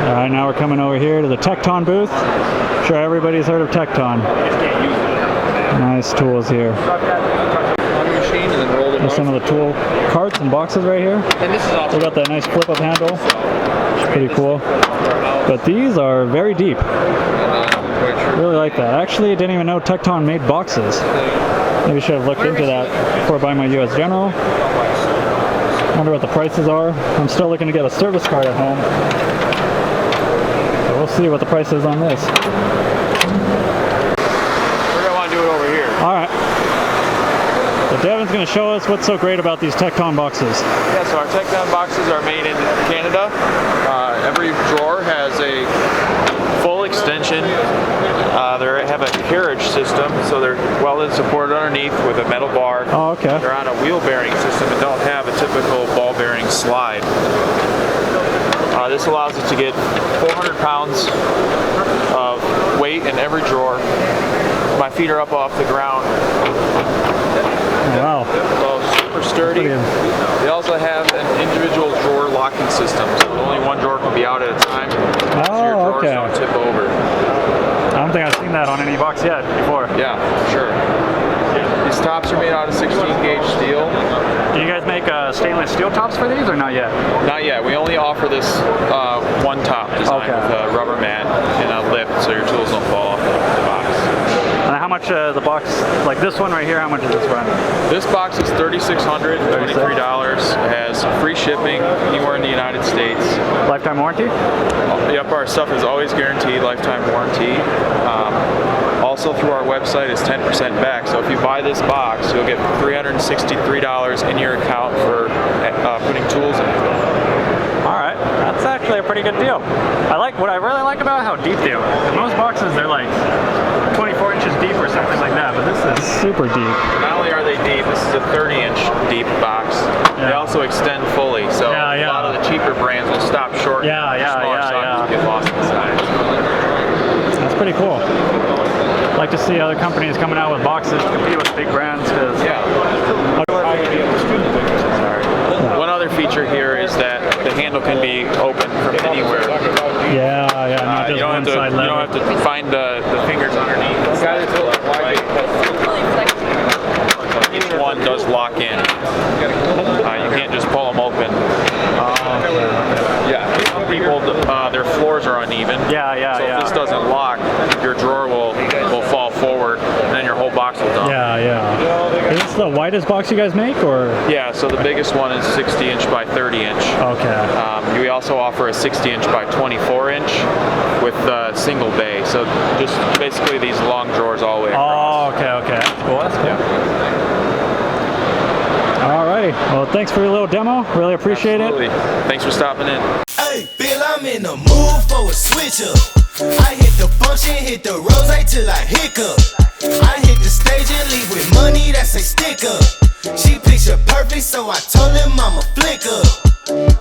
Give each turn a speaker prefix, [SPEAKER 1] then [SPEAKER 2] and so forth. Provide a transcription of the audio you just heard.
[SPEAKER 1] Alright, now we're coming over here to the Tekton booth. I'm sure everybody's heard of Tekton. Nice tools here. There's some of the tool carts and boxes right here. We got that nice flip-up handle. It's pretty cool. But these are very deep. Really like that. Actually, I didn't even know Tekton made boxes. Maybe I should have looked into that before buying my US General. Wonder what the prices are. I'm still looking to get a service card at home. So we'll see what the price is on this.
[SPEAKER 2] We're gonna want to do it over here.
[SPEAKER 1] Alright. So Devin's going to show us what's so great about these Tekton boxes.
[SPEAKER 2] Yeah, so our Tekton boxes are made in Canada. Every drawer has a full extension. They have a carriage system, so they're welded and supported underneath with a metal bar.
[SPEAKER 1] Oh, okay.
[SPEAKER 2] They're on a wheel bearing system and don't have a typical ball bearing slide. This allows us to get 400 pounds of weight in every drawer. My feet are up off the ground.
[SPEAKER 1] Wow.
[SPEAKER 2] So super sturdy. They also have an individual drawer locking system, so only one drawer can be out at a time. So your drawers don't tip over.
[SPEAKER 1] I don't think I've seen that on any box yet before.
[SPEAKER 2] Yeah, for sure. These tops are made out of 16 gauge steel.
[SPEAKER 1] Do you guys make stainless steel tops for these or not yet?
[SPEAKER 2] Not yet. We only offer this one top design with a rubber mat and a lip so your tools don't fall off the box.
[SPEAKER 1] And how much the box, like this one right here, how much does this run?
[SPEAKER 2] This box is $3,623. It has free shipping anywhere in the United States.
[SPEAKER 1] Lifetime warranty?
[SPEAKER 2] Yep, our stuff is always guaranteed lifetime warranty. Also through our website is 10% back. So if you buy this box, you'll get $363 in your account for putting tools in.
[SPEAKER 1] Alright, that's actually a pretty good deal. What I really like about how deep they are. In most boxes they're like 24 inches deep or something like that, but this is super deep.
[SPEAKER 2] Not only are they deep, this is a 30-inch deep box. Yeah. They also extend fully, so a lot of the cheaper brands will stop short. Smaller sizes get lost in size.
[SPEAKER 1] That's pretty cool. I'd like to see other companies coming out with boxes to compete with big brands.
[SPEAKER 2] One other feature here is that the handle can be open from anywhere.
[SPEAKER 1] Not just one side level.
[SPEAKER 2] You don't have to find the fingers underneath. Each one does lock in. You can't just pull them open. Some people, their floors are uneven. So if this doesn't lock, your drawer will fall forward, and then your whole box will dump.
[SPEAKER 1] Is this the widest box you guys make, or?
[SPEAKER 2] Yeah, so the biggest one is 60-inch by 30-inch.
[SPEAKER 1] Okay.
[SPEAKER 2] We also offer a 60-inch by 24-inch with single bay. So just basically these long drawers all the way across.
[SPEAKER 1] Oh, okay. That's cool. Alrighty. Well, thanks for your little demo. Really appreciate it.
[SPEAKER 2] Thanks for stopping in.
[SPEAKER 3] Hey, Bill, I'm in the mood for a switch up. I hit the function, hit the rose till I hiccup. I hit the stage and leave with money that's a stick up. She picture perfect, so I told him I'm a flick up.